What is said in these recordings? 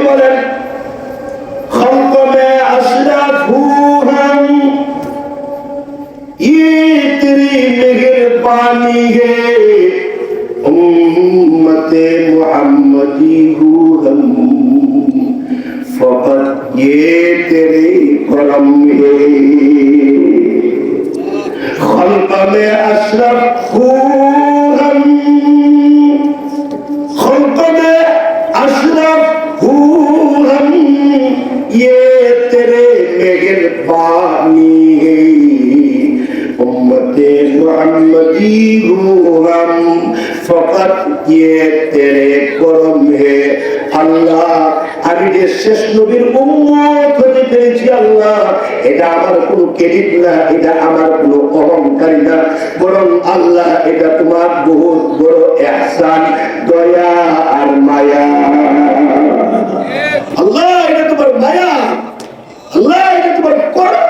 বলেন खल्क़ में अशरफ हूँ हम, ये तेरी मेहरबानी है, उम्मते मुहम्मदी हूँ हम, फकत ये तेरे करम है। खल्क़ में अशरफ हूँ हम, खल्क़ में अशरफ हूँ हम, ये तेरे मेहरबानी है, उम्मते मुहम्मदी हूँ हम, फकत ये तेरे करम है। আল্লাহ আমি যে শেষ নবীর উম্মত হতে পেরেছি আল্লাহ, এটা আমার কোনো ক্রেডিট না, এটা আমার কোনো অহংকার না, বরং আল্লাহ এটা তোমার বহুত বড় ইহসান, দয়া আর মায়া। আল্লাহ এটা তোমার মায়া, আল্লাহ এটা তোমার করম,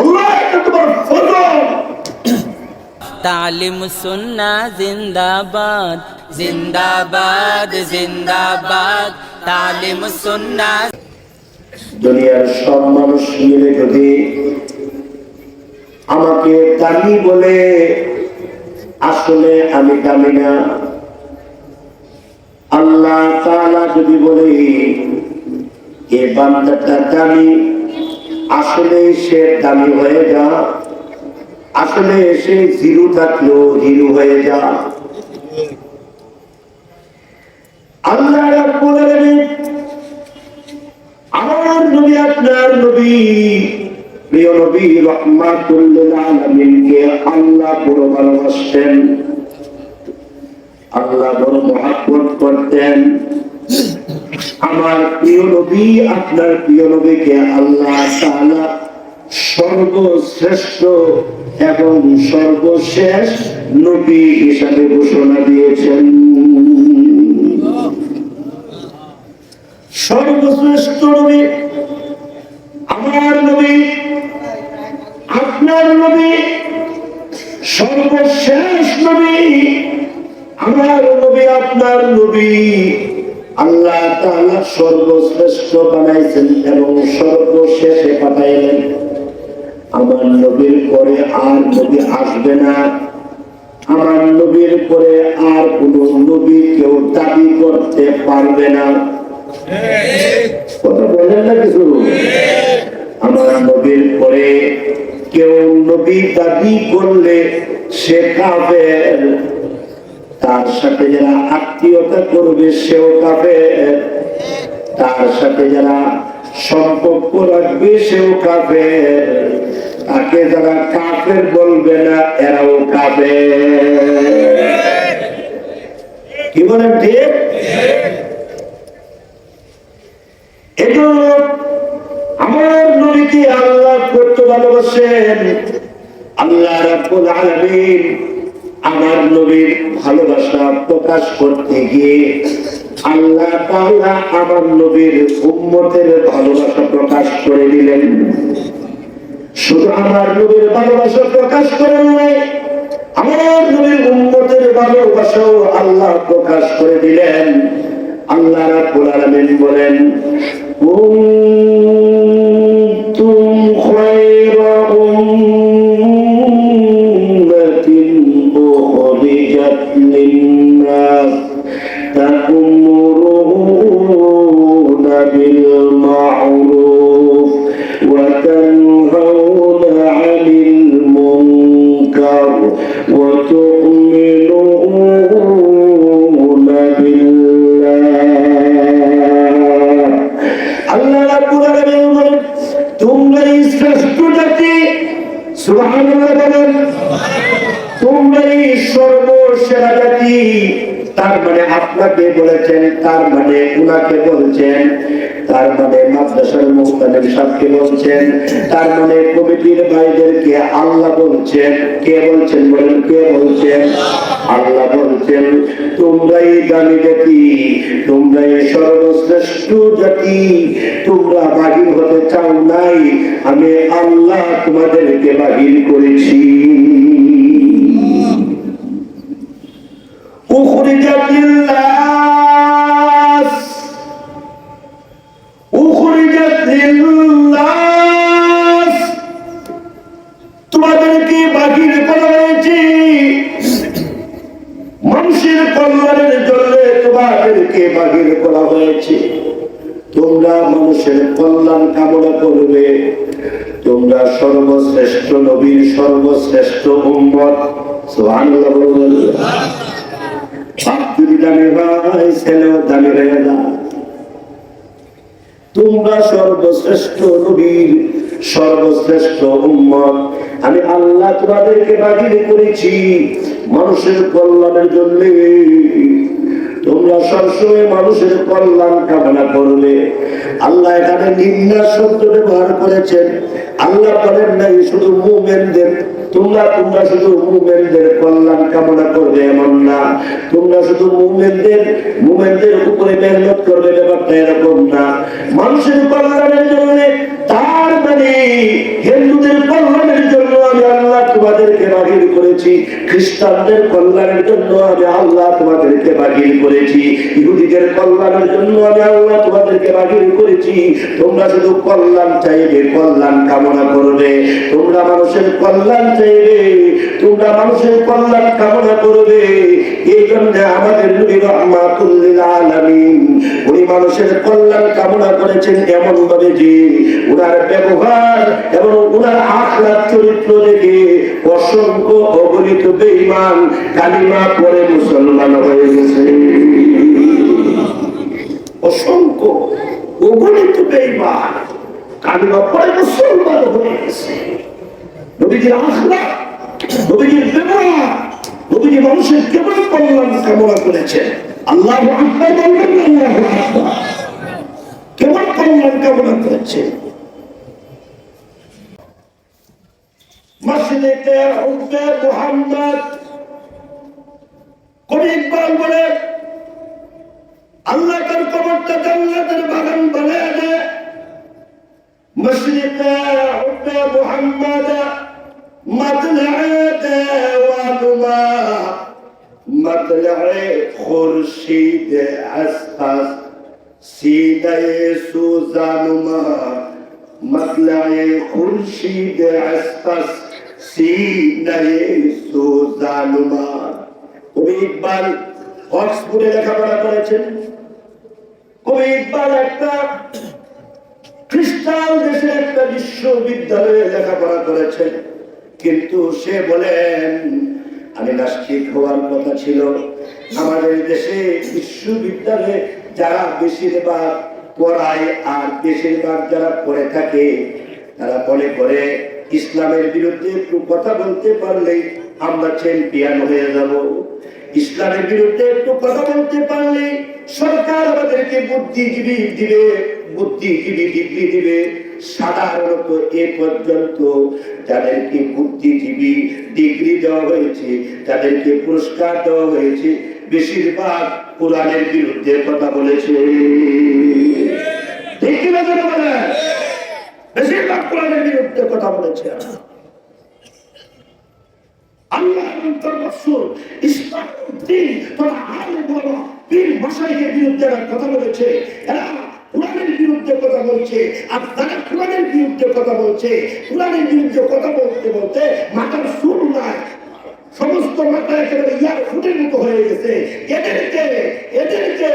আল্লাহ এটা তোমার ফজল। तालिम सुन्ना जिंदाबाद जिंदाबाद जिंदाबाद तालिम सुन्ना। দুনিয়ার সব মানুষ মিলে যদি আমাকে দামি বলে, আসলে আমি দামি না। আল্লাহ তাআলা যদি বলে এ বান্দাটা দামি, আসলে সে দামি হয়ে যা, আসলে সে জিরো থাকলেও হিরো হয়ে যা। আল্লাহ রাব্বুল আলামিন আমার নবী আপনার নবী প্রিয় নবী রাহমাতুল লিল আলামিনকে আল্লাহ বড় ভালোবাসতেন, আল্লাহ বড় মহব্বত করতেন। আমার প্রিয় নবী আপনার প্রিয় নবীকে আল্লাহ তাআলা সর্বশ্রেষ্ঠ এবং সর্বশেষ নবী হিসাবে ঘোষণা দিয়েছেন। সর্বশ্রেষ্ঠ নবী আমার নবী আপনার নবী, সর্বশেষ নবী আমার নবী আপনার নবী। আল্লাহ তাআলা সর্বশ্রেষ্ঠ বানাইছেন এবং সর্বশেষে পাঠাইলেন। আমার নবীর পরে আর নবী আসবে না, আমার নবীর পরে আর কোন নবী কেউ দাবি করতে পারবে না। কথা বলেন না কিছু? আমার নবীর পরে কেউ নবী দাবি করলে সে কাফের, তার সাথে যারা আত্মীয়তা করবে সেও কাফের, তার সাথে যারা সম্পর্ক রাখবে সেও কাফের, তাকে যারা কাফের বলবে না এরাও কাফের। কি বলেন ঠিক? এজন্য আমার নবীকে আল্লাহ কত ভালোবাসেন। আল্লাহ রাব্বুল আলামিন আমার নবীর ভালোবাসা প্রকাশ করতে গিয়ে আল্লাহ তাআলা আমার নবীর উম্মতের ভালোবাসা প্রকাশ করে দিলেন। শুধু আমার নবীর ভালোবাসা প্রকাশ করেন নাই, আমার নবীর উম্মতের ভালোবাসাও আল্লাহ প্রকাশ করে দিলেন। আল্লাহ রাব্বুল আলামিন বলেন কুনতুম খায়রা উম্মাতিন উখরিজাত লিন-নাস তা'মুরুনা বিল মা'রুফ ওয়া তানহাউনা 'আনিল মুনকার ওয়া তু'মিনুনা বিল্লাহ। আল্লাহ রাব্বুল আলামিন বলেন তোমরাই শ্রেষ্ঠ জাতি। সুবহানাল্লাহ বলেন। তোমরাই সর্বসেরা জাতি। তার মানে আপনাকে বলেছেন, তার মানে উনাকে বলছেন, তার মানে মাদ্রাসার মুফতি সাহেবকে বলছেন, তার মানে কমিটির ভাইদেরকে আল্লাহ বলছেন। কে বলছেন বলেন? কে বলছেন? আল্লাহ বলছেন তোমরাই দামি জাতি, তোমরাই সর্বশ্রেষ্ঠ জাতি। তোমরা বাহির হতে চাও নাই, আমি আল্লাহ তোমাদেরকে বাহির করেছি। উখরিজাত লিন-নাস, বাহির করা হয়েছে, তোমরা মানুষের কল্যাণ কামনা করবে, তোমরা সর্বশ্রেষ্ঠ নবীর সর্বশ্রেষ্ঠ উম্মত। সুবহানাল্লাহ বলুন। বাপ যদি দামি হয়, ছেলেও দামি হয়ে যায়। তোমরা সর্বশ্রেষ্ঠ নবীর সর্বশ্রেষ্ঠ উম্মত। আমি আল্লাহ তোমাদেরকে বাহির করেছি মানুষের কল্যাণের জন্য। তোমরা সবসময় মানুষের কল্যাণ কামনা করবে। আল্লাহ এখানে নিন্দা শব্দ ব্যবহার করেছেন। আল্লাহ বলেন নাই শুধু মুমিনদের, তোমরা শুধু মুমিনদের কল্যাণ কামনা করবে এমন না, তোমরা শুধু মুমিনদের উপরে মেহনত করবে, ব্যাপারটা এরকম না। মানুষের কল্যাণের জন্য, তার মানে হিন্দুদের কল্যাণের জন্য আমি আল্লাহ তোমাদেরকে বাহির করেছি, খ্রিস্টানদের কল্যাণের জন্য আমি আল্লাহ তোমাদেরকে বাহির করেছি, ইহুদিদের কল্যাণের জন্য আমি আল্লাহ তোমাদেরকে বাহির করেছি। তোমরা শুধু কল্যাণ চাইবে, কল্যাণ কামনা করবে, তোমরা মানুষের কল্যাণ চাইবে, তোমরা মানুষের কল্যাণ কামনা করবে। এই জন্য আমাদের নবী রাহমাতুল লিল আলামিন উনি মানুষের কল্যাণ কামনা করেছেন এমন ভাবে যে উনার ব্যবহার এবং উনার আখলাক চরিত্র দেখে অসংখ্য অগণিত বেঈমান কালিমা পড়ে মুসলমান হয়ে গেছে। অসংখ্য অগণিত বেঈমান কালিমা পড়ে মুসলমান হয়ে গেছে। নবীজির আখলাক, নবীজির ব্যবহার, নবীজি মানুষের কেমন কল্যাণ কামনা করেছেন। আল্লাহু আকবার বলবেন, আল্লাহু আকবার। কেমন কল্যাণ কামনা করেছেন। মসজিদে হুব্বে মুহাম্মদ কবি ইকবাল বলে আল্লাহ তার কবরটা জান্নাতের বাগান বানিয়ে দেয়। মসজিদে হুব্বে মুহাম্মদ মতলায়ে দেওয়ানুমা মতলায়ে খুরশিদ আসফাস সিনায়ে সুজানুমা মতলায়ে খুরশিদ আসফাস সিনায়ে সুজানুমা। কবি ইকবাল অক্সফোর্ডে লেখাপড়া করেছেন। কবি ইকবাল একটা খ্রিস্টান দেশের একটা বিশ্ববিদ্যালয়ে লেখাপড়া করেছেন, কিন্তু সে বলেন আমি নাস্তিক হওয়ার কথা ছিল। আমাদের দেশে বিশ্ববিদ্যালয়ে যারা বেশিরভাগ পড়ায় আর বেশিরভাগ যারা পড়ে থাকে তারা মনে করে ইসলামের বিরুদ্ধে একটু কথা বলতে পারলেই আমরা চ্যাম্পিয়ন হয়ে যাব। ইসলামের বিরুদ্ধে একটু কথা বলতে পারলে সরকার আমাদেরকে বুদ্ধিজীবী দিবে, বুদ্ধিজীবী ডিগ্রি দিবে। সাধারণত এ পর্যন্ত যাদেরকে বুদ্ধিজীবী ডিগ্রি দেওয়া হয়েছে, যাদেরকে পুরস্কার দেওয়া হয়েছে, বেশিরভাগ কোরআনের বিরুদ্ধে কথা বলেছে। ঠিক কি না বলে? বেশিরভাগ কোরআনের বিরুদ্ধে কথা বলেছে। আল্লাহ রাসূল ইসলাম দিন তথা আলে বড় পীর মাশায়েখের বিরুদ্ধে কথা বলেছে। এরা কোরআনের বিরুদ্ধে কথা বলছে, আর তারা কোরআনের বিরুদ্ধে কথা বলছে। কোরআনের বিরুদ্ধে কথা বলতে বলতে মাথার চুল নাই, সমস্ত মাথা একেবারে ইয়ার ফুটের মতো হয়ে গেছে। এদেরকে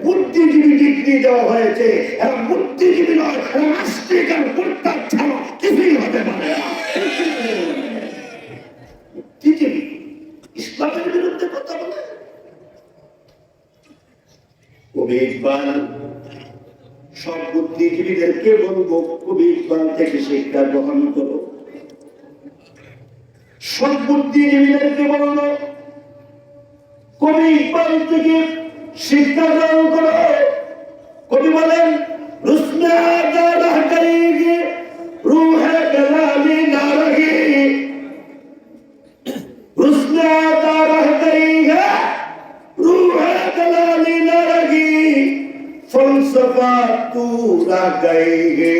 বুদ্ধিজীবী ডিগ্রি দেওয়া হয়েছে। এরা বুদ্ধিজীবী নয়, এরা নাস্তিক আর মুরতাদ ছাড়া কিছুই হতে পারে না। ইসলামের বিরুদ্ধে কথা বলে। কবি ইকবাল সব বুদ্ধিজীবীদেরকে বলবো, কবি ইকবাল থেকে শিক্ষা গ্রহণ করো। সব বুদ্ধিজীবীদেরকে বলবো, কবি ইকবাল থেকে শিক্ষা গ্রহণ করো। কবি বলেন রুসনা আদা করেগে রূহে গলামি না রহি, রুসনা আদা করেগে রূহে গলামি না রহি, ফলসফা তু রা গায়েগে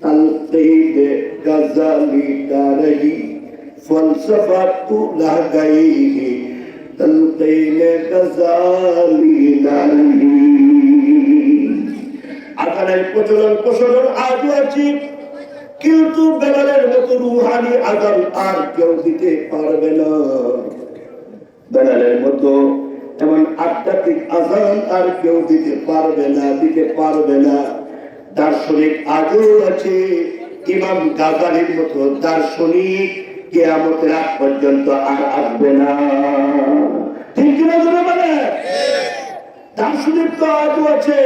তলকিদ গজলি না রহি, ফলসফা তু রা গায়েগে তলকিদ গজলি না রহি। আজানের প্রচলন আজও আছে, কিন্তু বেলালের মতো রুহানি আজান আর কেউ দিতে পারবে না। বেলালের মতো এমন আধ্যাত্মিক আজান আর কেউ দিতে পারবে না, দিতে পারবে না। দার্শনিক আজও আছে, ইমাম গাজালির মতো দার্শনিক কিয়ামতের আগ পর্যন্ত আর আসবে না। ঠিক কিনা বলে? দার্শনিক তো আজও আছে,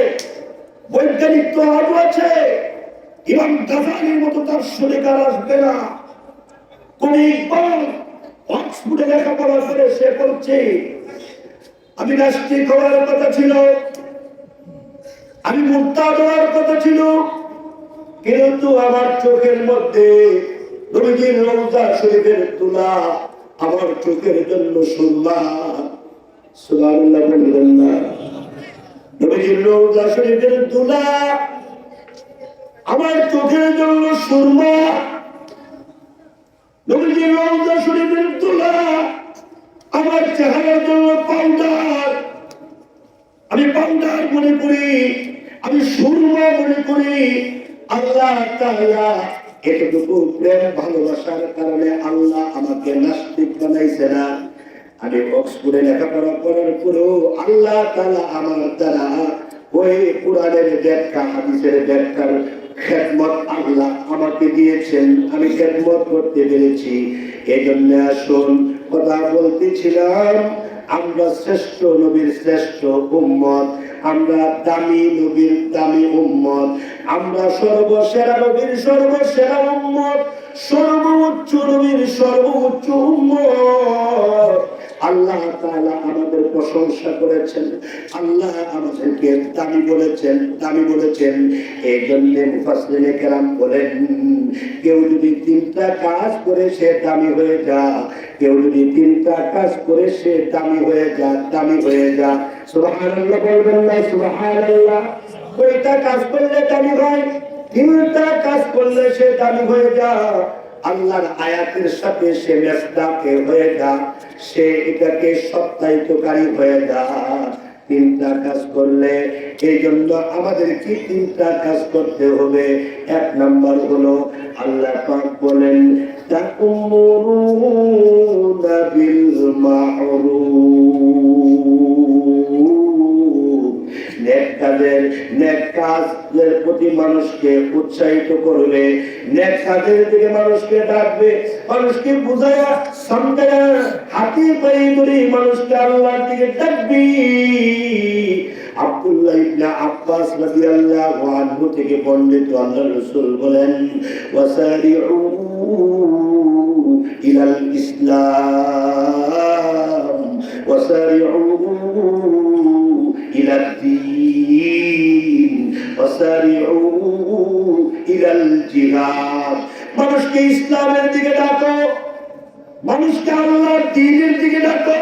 বৈজ্ঞানিক তো আজও আছে, ইমাম গাজালির মতো দার্শনিক আর আসবে না। কোন ইকবাল অক্সফোর্ডে লেখাপড়া করে সে বলছে আমি নাস্তিক হওয়ার কথা ছিল, আমি মুরতাদ হওয়ার কথা ছিল, কিন্তু আমার চোখের মধ্যে নবীজির রওজা শরীফের তুলা আমার চোখের জন্য সুরমা। সুবহানাল্লাহ বলবেন না? নবীজির রওজা শরীফের তুলা আমার চোখের জন্য সুরমা। নবীজির রওজা শরীফের তুলা আমার চেহারার জন্য পাউডার। আমি পাউডার মনে করি, আমি সুরমা মনে করি। আল্লাহ তাআলা এতটুকু প্রেম ভালোবাসার কারণে আল্লাহ আমাকে নাস্তিক বানাইছে না। আমি অক্সফোর্ডে লেখাপড়া করার পরেও আল্লাহ তাআলা আমার দ্বারা ওই কোরআনের ব্যাখ্যা, হাদিসের ব্যাখ্যার খেদমত আল্লাহ আমাকে দিয়েছেন, আমি খেদমত করতে পেরেছি। এই জন্য আসুন, কথা বলতেছিলাম, আমরা শ্রেষ্ঠ নবীর শ্রেষ্ঠ উম্মত, আমরা দামি নবীর দামি উম্মত, আমরা সর্বসেরা নবীর সর্বসেরা উম্মত, সর্বোচ্চ নবীর সর্বোচ্চ উম্মত। আল্লাহ তাআলা আমাদের প্রশংসা করেছেন, আল্লাহ আমাদেরকে দামি বলেছেন, দামি বলেছেন। এই জন্য মুফাসসিরিনে কেরাম বলেন, কেউ যদি তিনটা কাজ করে সে দামি হয়ে যা, কেউ যদি তিনটা কাজ করে সে দামি হয়ে যা, দামি হয়ে যা। সুবহানাল্লাহ বলবেন না? সুবহানাল্লাহ। কয়টা কাজ করলে দামি হয়? তিনটা কাজ করলে সে দামি হয়ে যা। আল্লাহর আয়াতের সাথে সে মেসদাকে হয়ে যা, সে এটাকে সত্যায়িতকারী হয়ে যা। তিনটা কাজ করলে, এই জন্য আমাদের কি তিনটা কাজ করতে হবে। এক নাম্বার হলো আল্লাহ পাক বলেন তা'মুরুনা বিল মা'রুফ, নেক কাজের প্রতি মানুষকে উৎসাহিত করবে, নেক কাজের দিকে মানুষকে ডাকবে, মানুষকে বুঝায়া সমঝায়া হাতে পায়ে ধরে মানুষকে আল্লাহর দিকে ডাকবি। আব্দুল্লাহ ইবনে আব্বাস রাদিয়াল্লাহু আনহু থেকে বর্ণিত, আল্লাহর রাসূল বলেন ওয়াসারিউ ইলাল ইসলাম ওয়াসারিউ ইলাদ দ্বীন ওয়াসারিউ ইলাল জিহাদ। মানুষকে ইসলামের দিকে ডাকো, মানুষকে আল্লাহর দ্বীনের দিকে ডাকো,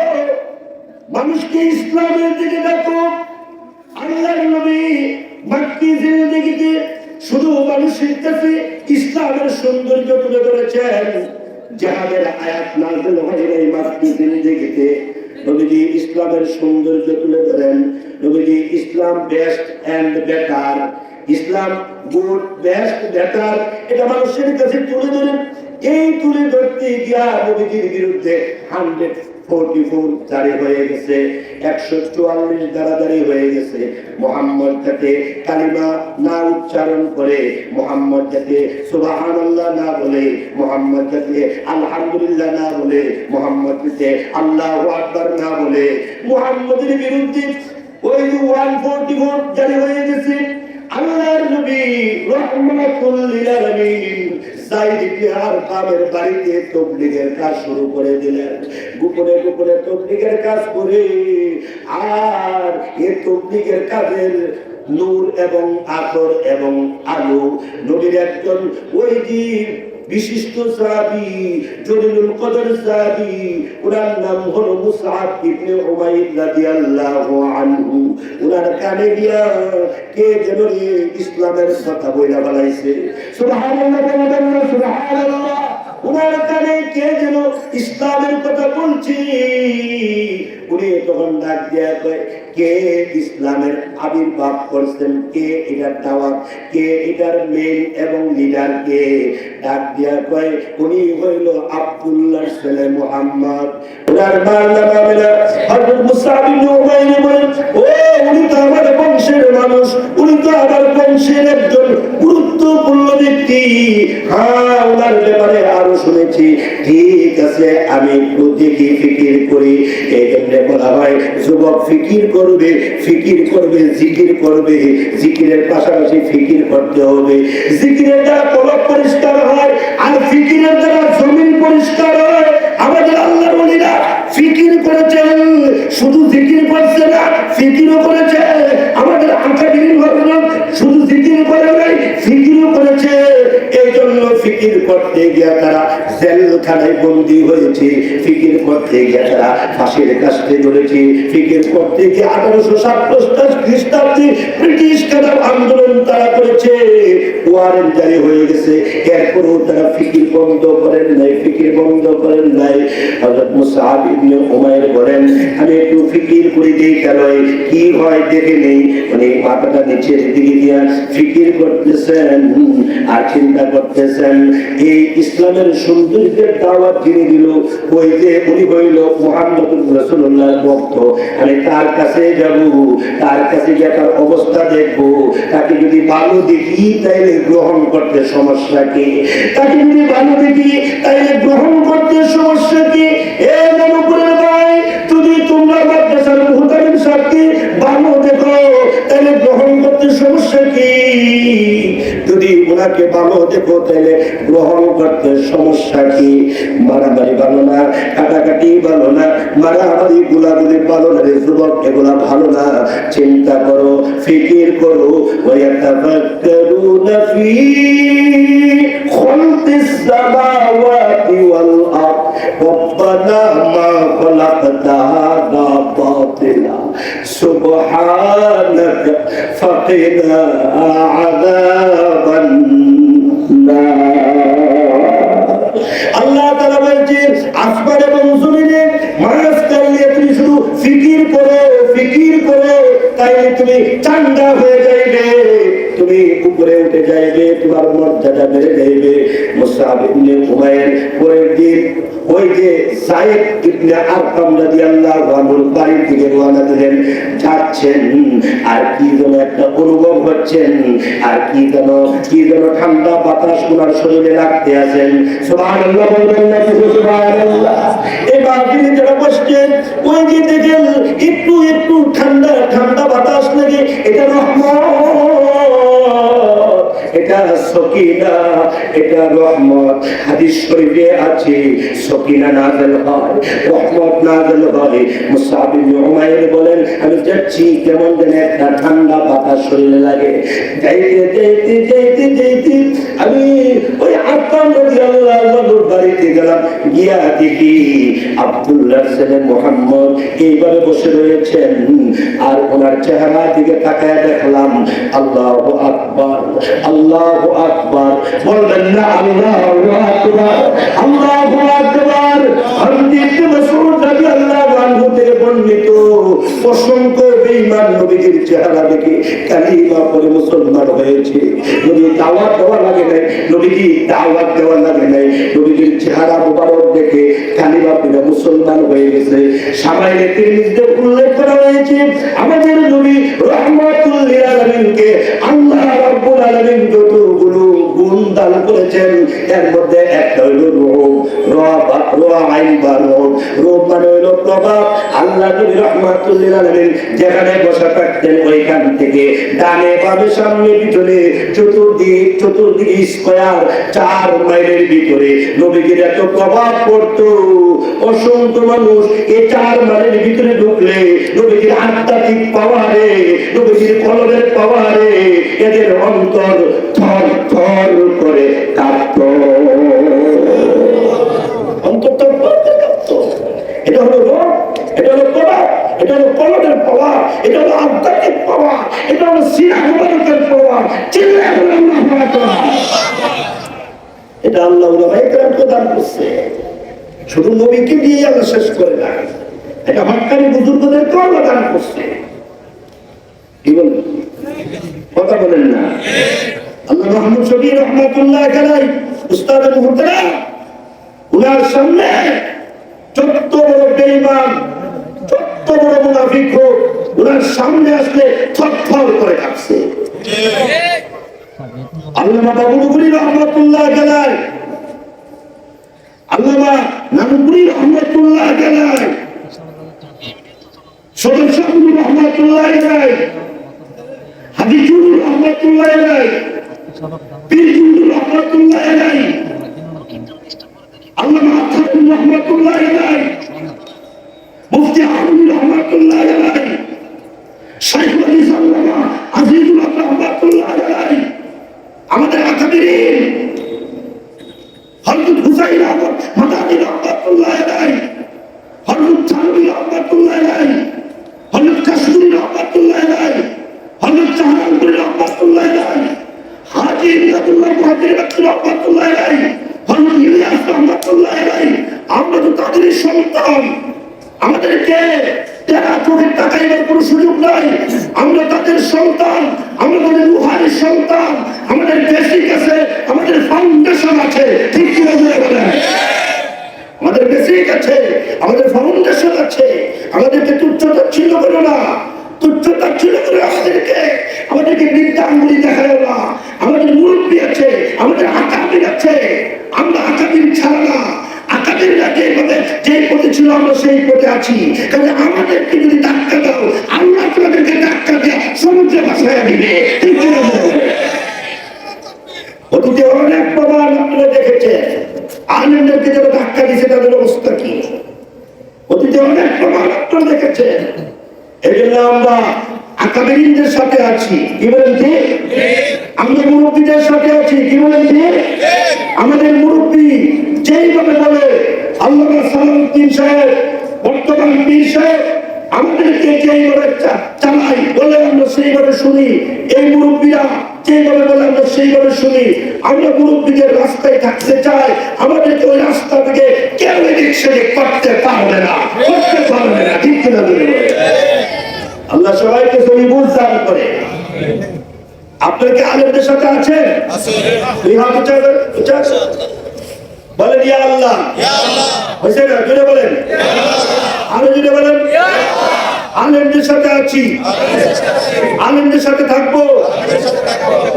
মানুষকে ইসলামের দিকে ডাকো। আল্লাহর নবী মক্কি জিন্দেগিতে শুধু মানুষের কাছে ইসলামের সৌন্দর্য তুলে ধরেছেন। জিহাদের আয়াত নাযিল হয় এই মক্কি জিন্দেগিতে, নবীজি ইসলামের সৌন্দর্য তুলে ধরেন। নবীজি Islam best and better, Islam good best better, এটা মানুষের কাছে তুলে ধরেন। এই তুলে ধরতে গিয়া নবীজির বিরুদ্ধে 144 জারি হয়ে গেছে, 144 দাঁড়াদাঁড়ি হয়ে গেছে। মুহাম্মদ যাতে কালিমা না উচ্চারণ করে, মুহাম্মদ যাতে সুবহানাল্লাহ না বলে, মুহাম্মদ যাতে আলহামদুলিল্লাহ না বলে, মুহাম্মদ যাতে আল্লাহু আকবার না বলে, মুহাম্মদের বিরুদ্ধে ওই 144 জারি হয়ে গেছে। আল্লাহর নবী রাহমাতুল লিল আলামিন যায়েদ ইবনে আরকামের বাড়িতে তাবলীগের কাজ শুরু করে দিলেন। গোপনে গোপনে তাবলীগের কাজ করে, আর এই তাবলীগের কাজের নূর এবং আতর এবং আলো নবীর একজন ওই যে বিশিষ্ট সাহাবী জলিলুল কদর সাহাবী, ওনার নাম হলো মুসআব ইবনে উমাইর রাদিয়াল্লাহু আনহু। ওনার কানে গিয়া কে যেন ইসলামের কথা বইলা বলাইছে। সুবহানাল্লাহ, সুবহানাল্লাহ। উনার কানে কে যেন ইসলামের কথা বলছি, উনি তখন ডাক দিয়া কয়, কে ইসলামের আবির্ভাব করছেন, কে এটার দাওয়াত, কে এটার মেইন এবং লিডার কে? ডাক দিয়া কয়, উনি হইল আব্দুল্লাহর ছেলে মুহাম্মদ। ওনার নাম হবে না হযরত মুসআব ইবনে উমাইর বলেন, ও উনি তো আমার বংশের মানুষ, উনি তো আমার বংশের একজন গুরুত্বপূর্ণ ব্যক্তি। হ্যাঁ, ওনার ব্যাপারে আরো শুনেছি। ঠিক আছে, আমি একটু দেখি, ফিকির করি। এই জন্য বলা হয় যুবক ফিকির করবে, ফিকির করবে, জিকির করবে, জিকিরের পাশাপাশি ফিকির করতে হবে। জিকিরের দ্বারা কলব পরিষ্কার হয়, আর ফিকিরের দ্বারা জমিন পরিষ্কার হয়। আমাদের আল্লাহর ওলিরা ফিকির করেছেন, শুধু জিকির করছে না, ফিকিরও করেছে। আমাদের আকাবির হযরত শুধু জিকির করে নাই, ফিকিরও করেছে। এই জন্য ফিকির করতে গিয়ে তারা জেলখানায় বন্দী হয়েছে, ফিকির করতে গিয়ে তারা ফাঁসির কাস্টে ধরেছে, ফিকির করতে গিয়ে 1857 খ্রিস্টাব্দে ব্রিটিশ কাদাব আন্দোলন তারা করেছে, ওয়ারেন্ট জারি হয়ে গেছে। এরপরও তারা ফিকির বন্ধ করেন নাই, ফিকির বন্ধ করেন নাই। হযরত মুসআব ইবনে উমাইর বলেন, আমি একটু ফিকির করে দেই, কেন কি হয় দেখে নেই। মানে মাথাটা নিচের দিকে দিয়া ফিকির করতেছেন আর চিন্তা করতেছেন, এই ইসলামের সৌন্দর্যের দাওয়াত যিনি দিল, ওই যে উনি হইল মুহাম্মদুর রাসূলুল্লাহর ভক্ত। আমি তার কাছে যাব, তার কাছে গিয়ে তার অবস্থা দেখবো। তাকে যদি ভালো দেখি তাইলে গ্রহণ করতে সমস্যা কি? তাকে যদি ভালো দেখি তাইলে গ্রহণ করতে সমস্যা কি? এ মনোপুরের ভাই, যদি তোমরা মাদ্রাসার মুহতামিম সাহেবকে ভালো দেখো তাইলে গ্রহণ করতে সমস্যা কি? যদি ওনাকে ভালো দেখো তাইলে গ্রহণ করতে সমস্যা কি? মারামারি ভালো না, কাটাকাটি ভালো না, মারামারি গুলাগুলি ভালো না রে যুবক, এগুলা ভালো না। চিন্তা করো, ফিকির করো। ওয়ায়াতাফাক্কারুনা ফি খালকিস সামাওয়াতি ওয়াল আরদ রব্বানা মা খালাকতা হাযা বাতিলা সুবহানাকা ফাকিনা আযাবান নার। আল্লাহ তাআলা বলেন, আসমান এবং জমিনের মাঝখানে তুমি শুধু ফিকির করো, ফিকির করো, তাইলে তুমি চাঙ্গা হয়ে যাইবে, তুমি উপরে উঠে যাইবে, তোমার মর্যাদা বেড়ে যাইবে। মুসআব ইবনে উমাইর পরের দিন ওই যে যায়েদ ইবনে আরকাম রাদিয়াল্লাহু আনহুর বাড়ির দিকে রওনা দিলেন, যাচ্ছেন আর কি যেন একটা অনুভব হচ্ছেন, আর কি যেন ঠান্ডা বাতাস ওনার শরীরে লাগতে আছেন। সুবহানাল্লাহ বলবেন না? সুবহানাল্লাহ। এবার তিনি যারা বসছেন, ওই যে দেখেন একটু একটু ঠান্ডা ঠান্ডা বাতাস লাগে, এটা রহমত, এটা সকিনা, এটা রহমত। হাদিস শরীফে আছে সকিনা নাযিল হয়, রহমত নাযিল হয়। মুসআব ইবনে উমাইর বলেন, আমি যাচ্ছি, কেমন যেন একটা ঠান্ডা বাতাস শরীরে লাগে। যাইতে যাইতে যাইতে যাইতে আমি ওই আরকাম রাদিয়াল্লাহু আনহুর বাড়িতে গেলাম, গিয়া দেখি আব্দুল্লাহর ছেলে মুহাম্মদ এইভাবে বসে রয়েছেন, আর ওনার চেহারা দিকে তাকায় দেখলাম আল্লাহু আকবার, আল্লাহু আকবার। বলবেন না আল্লাহু আকবার, আল্লাহু আকবার। হযরত ইবনে মাসউদ রাদিয়াল্লাহু আনহু থেকে বর্ণিত, অসংখ্য বেঈমান নবীর চেহারা দেখে কালিমা পড়ে মুসলমান হয়েছে। নবী দাওয়াত দেওয়া লাগে নাই, নবীজি দাওয়াত দেওয়া লাগে নাই, নবীর চেহারা মুবারক দেখে কালিমা পড়ে মুসলমান হয়ে গেছে। শামাইলে তিরমিজিতে উল্লেখ করা হয়েছে, আমাদের নবী রাহমাতুল লিল আলামিনকে আল্লাহ রাব্বুল আলামিন যতগুলো গুণ দান করেছেন, এর মধ্যে একটা হলো রূপ, আইন বা রূপ মানে হলো প্রভাব। আল্লাহ নবী রাহমাতুল লিল আলামিন যেখানে বসা থাকতেন, ওইখান থেকে ডানে বামে সামনে পিছনে চতুর্দিকে স্কয়ার 4 মাইলের ভিতরে নবীজির এত প্রভাব পড়তো, অসংখ্য মানুষ এই 4 মাইলের ভিতরে ঢুকলে নবীজির আধ্যাত্মিক পাওয়ারে, নবীজির কলবের পাওয়ারে এদের অন্তর থর থর করে কাঁপতো, অন্তর থর থর করে কাঁপতো। এটা হলো রূপ, এটা হলো প্রভাব, এটা হলো কলবের পাওয়ার, এটা হলো আধ্যাত্মিক পাওয়ার, এটা হলো সিনা মুবারকের পাওয়ার। চিল্লায়ে বলেন আল্লাহু আকবার। এটা আল্লাহ উলামায়ে কেরাম প্রদান করছে। শুধু নবীকে দিয়ে আল্লাহ শেষ করে না, এটা হক্কানি বুজুর্গদেরকেও আল্লাহ দান করছে। কি বলেন? কথা বলেন না? আল্লাহ মুহাম্মদ শফি রহমাতুল্লাহ আলাইহি উস্তাদ মুহতারাম, উনার সামনে যত বড় বেঈমান, যত বড় মুনাফিক হোক, উনার সামনে আসলে থরথর করে কাঁপছে। আল্লামা বাবুলপুরি রহমাতুল্লাহ আলাইহি, আল্লামা নানুপুরি রহমাতুল্লাহ আলাইহি, সদর শাহুল রহমাতুল্লাহ আলাইহি, হাদিজুল রহমাতুল্লাহ আলাইহি, পীরজুল রহমাতুল্লাহ আলাইহি, আল্লামা আতাউর রহমাতুল্লাহ আলাইহি, মুফতি আমিন রহমাতুল্লাহ আলাইহি, শাইখুল হাদিস আল্লামা আজিজুল হক রহমাতুল্লাহ আলাইহি, আমাদের আকাবিরিন হযরত হুসাইন আহমদ মাদানী রহমাতুল্লাহ আলাইহি, হযরত থানভী রহমাতুল্লাহ আলাইহি, হযরত কাশমীরি রহমাতুল্লাহ আলাইহি, হযরত জাহাঙ্গীর রহমাতুল্লাহ আলাইহি, হাজী ইমদাদুল্লাহ মুহাদ্দির রহমাতুল্লাহ আলাইহি, হযরত ইলিয়াস রহমাতুল্লাহ আলাইহি, আমরা তো তাদেরই সন্তান। আমাদেরকে তেরা চোখের তাকাইবার কোনো সুযোগ নাই। আমরা তাদের সন্তান, আমরা তাদের রুহানি সন্তান। আমাদের বেসিক আছে, আমাদের ফাউন্ডেশন আছে। ঠিক কি বলেন? আমাদের বেসিক আছে, আমাদের ফাউন্ডেশন আছে। আমাদেরকে তুচ্ছ-তাচ্ছিল্য করো না, তুচ্ছ-তাচ্ছিল্য করে আমাদেরকে বৃদ্ধাঙ্গুলি দেখায় না। আমাদের মুরব্বী আছে, আমাদের আকাবির আছে। আমরা আকাবির ছাড়া না, আকাবিররা যে পথে ছিল আমরা সেই পথে আছি। কারণ আমাদেরকে যদি ধাক্কা দাও, আল্লাহ তোমাদেরকে ধাক্কা দিয়ে সমুদ্রে ভাসায় দিবে। অতীতে অনেক প্রমাণ আপনারা দেখেছেন, আলেমদেরকে যারা ধাক্কা দিয়েছে তাদের অবস্থা কি। অতীতে অনেক প্রমাণ আপনারা দেখেছেন। এই জন্য আমরা আকাবিরদের সাথে আছি। কি বলেন? ঠিক। আমরা মুরব্বীদের সাথে আছি। কি বলেন? ঠিক। আমাদের মুরব্বী যেইভাবে বলে, আল্লামা সালাউদ্দিন সাহেব, বর্তমান পীর সাহেব আমাদেরকে যেইভাবে চালাই বলে আমরা সেইভাবে শুনি। এই মুরব্বীরা যেইভাবে বলে আমরা সেইভাবে শুনি। আমরা মুরব্বীদের রাস্তায় থাকতে চাই, আমাদেরকে ওই রাস্তা থেকে কেউ এদিক সেদিক করতে পারবে না, করতে পারবে না। ঠিক কিনা? আল্লাহ সবাইকে সহি বুঝ দান করে। আপনার কি আলেমদের সাথে আছেন? দুই হাত উঁচা বলেন, ইয়া আল্লাহ। হয়েছে না? জুড়ে বলেন, আরো জুড়ে বলেন। আলেমদের সাথে আছি, আলেমদের সাথে থাকবো।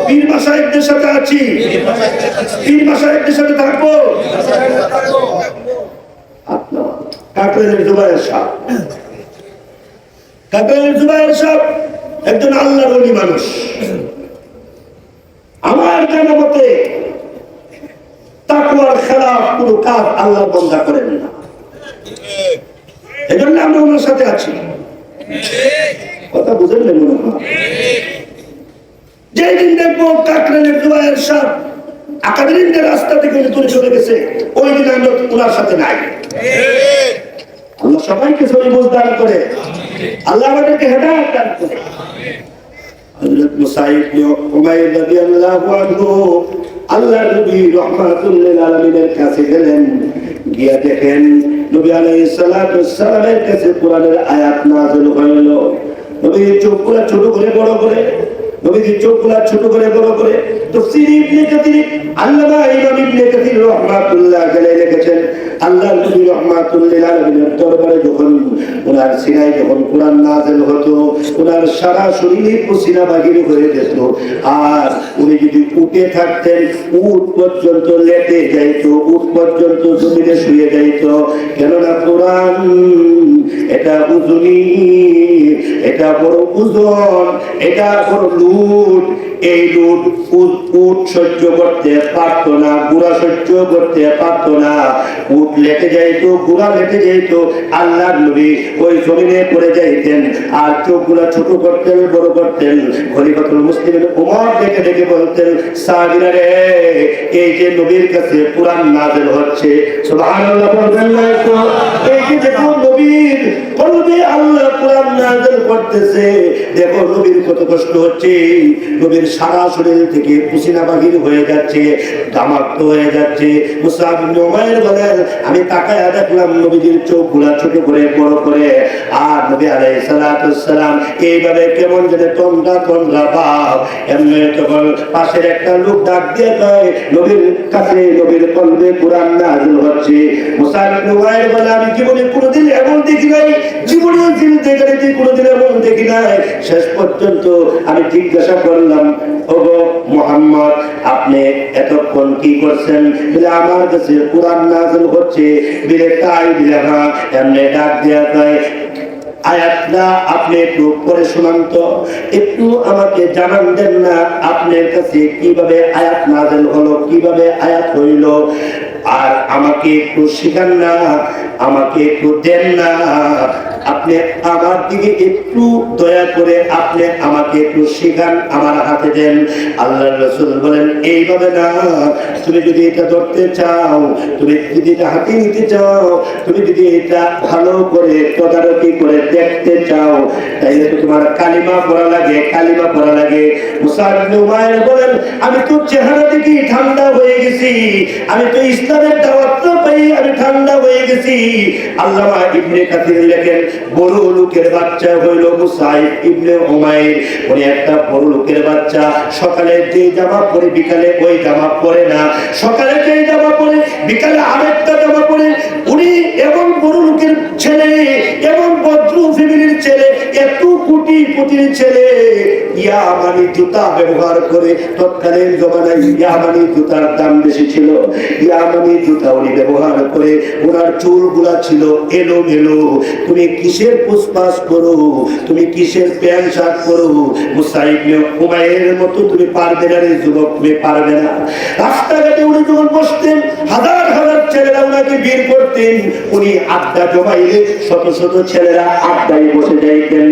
পীর মাশায়েখদের সাথে আছি, পীর মাশায়েখদের সাথে থাকবো। কাকরাইলের জুবায়ের সাহেব, কাকরাইলের জুবায়ের সাহেব একজন আল্লাহর ওলি মানুষ। আমার জানা মতে তাকওয়ার খেলাফ কোনো কাজ আল্লাহর বান্দা করেন না। এই জন্য আমরা ওনার সাথে আছি। কথা বুঝেন না? মনে হয় যেদিন দেখবো কাকরাইলের জুবায়ের সাহেব আকাবিরদের রাস্তা থেকে তুলে চলে গেছে, ওই দিন আমরা ওনার সাথে নাই। আল্লাহ সবাইকে সহি বুঝ দান করে, আল্লাহ আমাদেরকে হেদায়েত দান করে। হযরত মুসাইব ইবনে উমাইর রাদিয়াল্লাহু আনহু আল্লাহর নবী রাহমাতুল লিল আলামিনের কাছে গেলেন। গিয়া দেখেন নবী আলাইহিস সালাতু ওয়াস সালামের কাছে কোরআনের আয়াত নাযিল হইল। নবী চোখগুলো ছোট করে বড় করে, নবীজি চোখগুলো ছোট করে বড় করে তাফসীর ইবনে কাসির আল্লামা ইমাম ইবনে কাসির রাহমাতুল্লাহ আলাইহি লিখেছেন, আল্লাহর নবী রাহমাতুল লিল আলামিনের দরবারে যখন ওনার সিনায় যখন কোরআন নাযিল হতো, ওনার সারা শরীরে পসিনা বাহির হয়ে যেত। আর উনি যদি উঠে থাকতেন, উট পর্যন্ত লেটে যাইত, উট পর্যন্ত জমিনে শুয়ে যাইত। কেননা কোরআন এটা উজুনি, এটা বড় ওজন, এটা বড় লুট। এই লুট উট সহ্য করতে পারতো না, গুড়া সহ্য করতে পারতো না। উট লেটে যাইতো, গুড়া লেটে যাইতো, আল্লাহর নবী ওই জমিনে পড়ে যাইতেন। আর চোখগুলা ছোট করতেন, বড় করতেন। খলিফাতুল মুসলিমিন ওমর দেখে দেখে বলতেন, সাহাবীরা রে, এই যে নবীর কাছে কোরআন নাযিল হচ্ছে, সুবহানাল্লাহ বলবেন না? তো এই যে দেখো নবীর কলবে আল্লাহ কোরআন নাযিল করতেছে, দেখো নবীর কত কষ্ট হচ্ছে, নবীর সারা শরীর থেকে পসিনা বাহির হয়ে যাচ্ছে, ঘামাক্ত হয়ে যাচ্ছে। মুসআব ইবনে উমাইর বলেন, আমি তাকায় দেখলাম নবীজির চোখগুলা ছোট করে বড় করে, আর নবী আলাইহিস সালাতু সালাম এইভাবে কেমন যেন তন্দ্রা তন্দ্রা ভাব। এমনি তখন পাশের একটা লোক ডাক দিয়ে কয়, নবীর কাছে নবীর কলবে কোরআন নাযিল হচ্ছে। মুসআব ইবনে উমাইর বলে, আমি জীবনে কোনোদিন এমন দেখি নাই, জীবনে জিন্দেগিতে কোনোদিন এমন দেখি নাই। শেষ পর্যন্ত আমি জিজ্ঞাসা করলাম, ওগো মুহাম্মদ, আপনি এতক্ষণ কি করছেন? বলে, আমার কাছে কোরআন নাযিল হচ্ছে। বলে, তাই? বলে, হ্যাঁ। এমনি ডাক দিয়া কয়, আয়াতটা আপনি একটু পড়ে শোনান তো, একটু আমাকে জানান দেন না আপনার কাছে কিভাবে আয়াত নাযিল হলো, কিভাবে আয়াত হইল, আর আমাকে একটু শিখান না, আমাকে একটু দেন না, আপনি আমার দিকে একটু দয়া করে আপনি আমাকে একটু শিখান, আমার হাতে দেন। আল্লাহর রাসূল বলেন, এইভাবে না, তুমি যদি এটা ধরতে চাও, তুমি যদি এটা হাতে নিতে চাও, তুমি যদি এটা ভালো করে তদারকি করে দেখতে চাও, তাইলে তো তোমার কালিমা পড়া লাগে, কালিমা পড়া লাগে। মুসআব ইবনে উমাইর বলেন, আমি তো চেহারা দেখি ঠান্ডা হয়ে গেছি, আমি তো ইসলামের দাওয়াত পাই, আমি ঠান্ডা হয়ে গেছি। আল্লামা ইবনে কাসির লেখেন, বড় লোকের বাচ্চা হইল মুসআব ইবনে উমাইর। উনি একটা বড় লোকের বাচ্চা, সকালে যে জামা পরে বিকালে ওই জামা পরে না, সকালে যে জামা পরে বিকালে আরেকটা জামা পরে। উনি এমন বড় লোকের ছেলে, এমন বজ্র ফ্যামিলির ছেলে, এত কোটিপতির ছেলে, ইয়ামানি জুতা ব্যবহার করে। তৎকালীন জমানায় ইয়ামানি জুতার দাম বেশি ছিল, ইয়ামানি জুতা উনি ব্যবহার করে। ওনার চুলগুলা ছিল এলোমেলো। তুমি কিসের পুষ্পাস করো, তুমি কিসের প্যান্ট শার্ট করো, মুসআব ইবনে উমাইরের মতো তুমি পারবে না রে যুবক, তুমি পারবে না। রাস্তাঘাটে উনি যখন বসতেন, হাজার হাজার ছেলেরা উনাকে ভিড় করতেন। উনি আড্ডা জমাইলে শত শত ছেলেরা আড্ডায় বসে যাইতেন।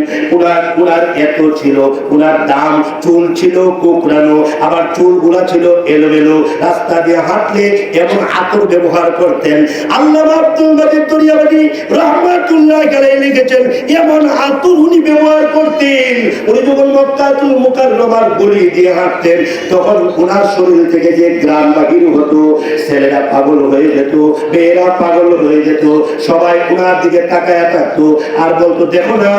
উনার এত ছিল, উনার দাম, চুল ছিল কোকড়ানো, আবার চুলগুলা ছিল এলোমেলো। রাস্তা দিয়ে হাঁটলে এমন আতর ব্যবহার করতেন। আল্লামা আব্দুল মাজিদ দরিয়াবাদী রাহমাতুল্লাহ আলাইহি লিখেছেন, এমন আতর উনি ব্যবহার করতেন। উনি যখন মক্কাতুল মুকাররমার গলি দিয়ে হাঁটতেন, তখন উনার শরীর থেকে যে গ্রাম বাহির হতো, ছেলেরা পাগল হয়ে যেত, মেয়েরা পাগল হয়ে যেত। সবাই উনার দিকে তাকায় থাকতো আর বলতো, দেখো না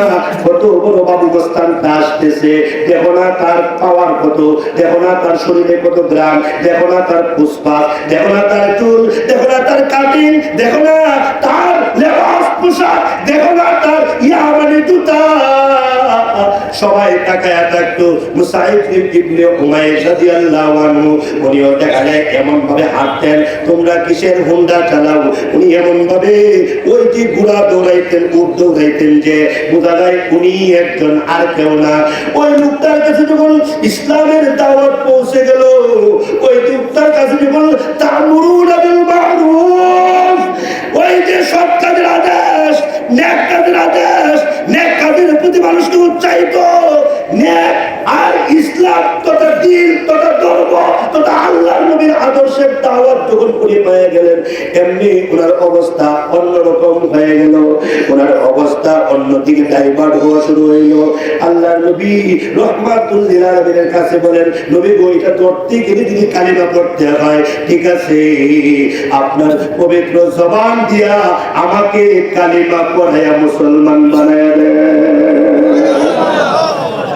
কত বড় বাবু গোস্তানটা আসতেছে, দেখো না তার পাওয়ার কত, দেখো না তার শরীরে কত গ্রাম, দেখো না তার পুষ্পা, দেখো না তার চুল, দেখো না তার কাটিং, দেখো না তার লেবাস পোশাক, দেখো না তার ইয়ামানি জুতা। সবাই তাকায়া থাকতো। মুসআব ইবনে উমাইর রাদিয়াল্লাহু আনহু, উনিও দেখা যায় এমন ভাবে হাঁটতেন, তোমরা কিসের হুন্ডা চালাও, উনি এমন ভাবে ওই যে ঘোড়া দৌড়াইতেন, উট দৌড়াইতেন, যে বোঝা যায় উনি একজন আর কেউ না। ওই লোকটার কাছে যখন ইসলামের দাওয়াত পৌঁছে গেল, ওই লোকটার কাছে যখন তা'মুরুনা বিল মা'রুফ, ওই যে সৎ কাজের আদেশ, নেক কাজের আদেশ, নেক কাজের প্রতি মানুষকে উৎসাহিত, নেক আর ইসলাম তথা দ্বীন তথা ধর্ম তথা আল্লাহর নবীর আদর্শের দাওয়াত যখন উনি পেয়ে গেলেন, এমনি ওনার অবস্থা অন্যরকম হয়ে গেল। ওনার অবস্থা অন্যদিকে ডাইভার্ট হওয়া শুরু হইল। আল্লাহর নবী রাহমাতুল লিল আলামিনের কাছে বলেন, নবী গো, এটা ধরতে গেলে যদি কালিমা পড়তে হয়, ঠিক আছে, আপনার পবিত্র জবান দিয়া আমাকে কালিমা পড়াইয়া মুসলমান বানায় দেন।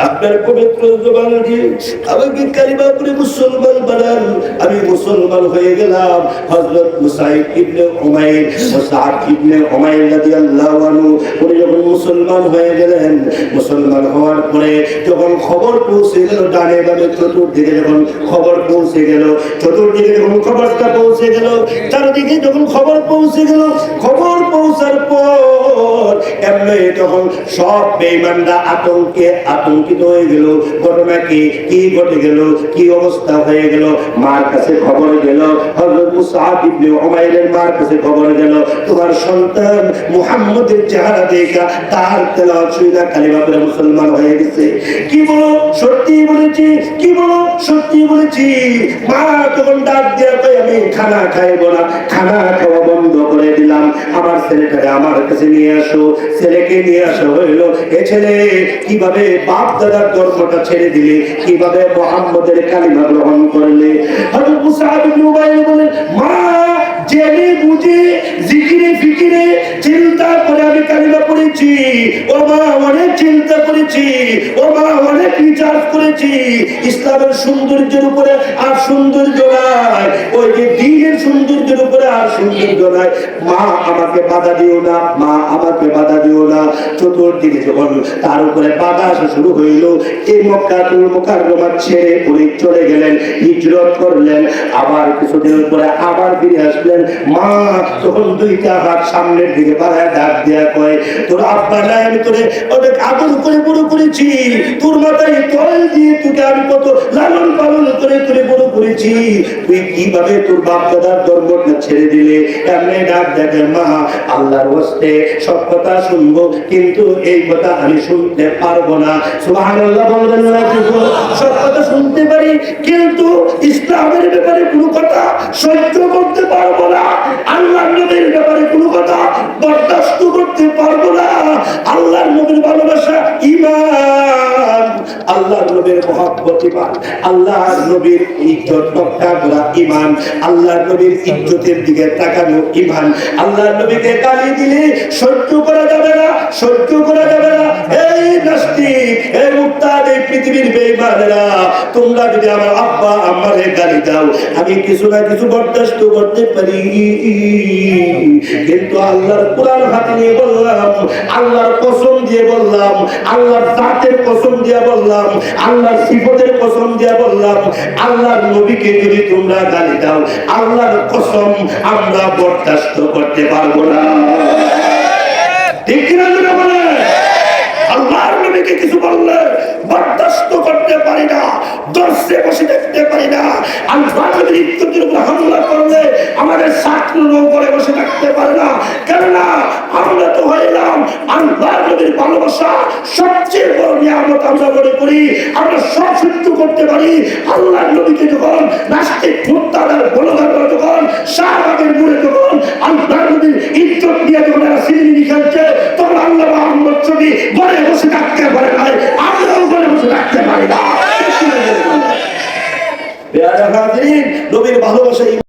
আপনার পবিত্র জবান দিয়ে আমাকে কালিমা পড়ে মুসলমান বানান। আমি মুসলমান হয়ে গেলাম। হযরত মুসআব ইবনে উমাইর, মুসআব ইবনে উমাইর রাদিয়াল্লাহু আনহু, উনি যখন মুসলমান হয়ে গেলেন, মুসলমান হওয়ার পরে যখন খবর পৌঁছে গেল, ডানে বামে চতুর্দিকে যখন খবর পৌঁছে গেল, চতুর্দিকে যখন খবরটা পৌঁছে গেল, চারদিকে যখন খবর পৌঁছে গেল, খবর পৌঁছার পর এমনি তখন সব বেঈমানরা আতঙ্কিত হয়ে গেল। ঘটনা কি ঘটে গেল, কি অবস্থা হয়ে গেল? মার কাছে খবর গেল, হযরত মুসআব ইবনে উমাইরের মার কাছে খবর গেল, তোমার সন্তান মুহাম্মদের চেহারা দেখা তার তেলাওয়াত শুনে কালিমা পড়ে মুসলমান হয়ে গেছে। কি বলো, সত্যি বলেছি? কি বলো, সত্যি বলেছি? মা তখন ডাক দিয়ে কয়, আমি খানা খাইব না, খানা খাওয়া বন্ধ করে বলে দিলাম আমার ছেলেটাকে আমার কাছে নিয়ে আসো। ছেলেকে নিয়ে আসা হইলো। এ ছেলে কিভাবে বাপ দাদার ধর্মটা ছেড়ে দিলে, কিভাবে মুহাম্মদের কালিমা গ্রহণ করলে? হযরত মুসআব ইবনে উমাইর বলেন, মা জেনে বুঝে জিকিরে ফিকিরে চিন্তা করে আমি কালিমা পড়েছি। ও মা অনেক চিন্তা করেছি, ও মা অনেক রিসার্চ করেছি। ইসলামের সৌন্দর্যের উপরে আর সৌন্দর্য নাই, ওই যে দ্বীনের সৌন্দর্যের উপরে আর সৌন্দর্য নাই। মা আমাকে বাধা দিও না, মা আমাকে বাধা দিও না। চতুর্দিকে যখন তার উপরে বাধা আসা শুরু হইল, এই মক্কাতুল মুকাররমা ছেড়ে উনি চলে গেলেন, হিজরত করলেন। আবার কিছুদিন পরে আবার ফিরে আসলেন। মা তখন দুইটা হাত সামনের দিকে বাড়ায় ডাক দেয়া কয়, তোর আব্বা নাই, আমি তোরে অনেক আদর করে বড় করেছি, তোর মাথায় তল দিয়ে তোকে আমি কত লালন পালন করে তোরে বড় করেছি, তুই কিভাবে তোর বাপ দাদার ধর্মটা ছেড়ে দিলে? এমনি ডাক দেখে, মা আল্লাহর ওয়াস্তে সব কথা শুনবো, কিন্তু এই কথা আমি শুনতে পারবো না। সুবহানাল্লাহ বলবেন না? সব কথা শুনতে পারি, কিন্তু ইসলামের ব্যাপারে কোনো কথা সহ্য করতে পারবো না, আল্লাহর নবীর ব্যাপারে কোনো কথা বরদাস্ত করতে পারবো না। আল্লাহর নবীর ভালোবাসা ঈমান, আল্লাহর নবীর মহব্বত ঈমান, আল্লাহর নবীর ইজ্জত রক্ষা করা ঈমান, আল্লাহর নবীর ইজ্জতের দিকে তাকানো ঈমান। আল্লাহর নবীকে গালি দিলে সহ্য করা যাবে না, সহ্য করা যাবে না। এই নাস্তিক, এই মুরতাদ, এই পৃথিবীর বেঈমানেরা, তোমরা যদি আমার আব্বা আম্মারে গালি দাও, আমি কিছু না কিছু বরদাস্ত করতে পারি, কিন্তু আল্লাহর কোরআন হাতে নিয়ে বললাম, আল্লাহর কসম দিয়ে বললাম, আল্লাহর জাতের কসম দিয়ে বললাম, আল্লাহর সিফতের কসম দিয়ে বললাম, আল্লাহর নবীকে যদি তোমরা গালি দাও, আল্লাহর কসম আমরা বরদাস্ত করতে পারবো না। ঠিক কিনা বলে? আল্লাহর নবীকে কিছু বললে বরদাস্ত করতে পারি না, দর্শে বসে দেখতে পারি না। আল্লাহর নবীর ইজ্জতের উপর হামলা করলে আমাদের ছাত্ররা উপরে বসে থাকতে পারে না, কেননা আমরা তো হইলাম আল্লাহর নবীর ভালোবাসা সবচেয়ে বড় নিয়ামত আমরা মনে করি। আমরা সব সহ্য করতে পারি। আল্লাহর নবীকে যখন নাস্তিক মুরতাদের বলগাররা যখন শাহবাগের মোড়ে যখন আল্লাহর নবীর ইজ্জত নিয়ে যখন এরা সিনেমি খেলছে, তখন আল্লাহ মুহাম্মদ ছবি ঘরে বসে থাকতে পারে নাই, আমরাও ঘরে বসে থাকতে পারি না। নবীর ভালোবাসা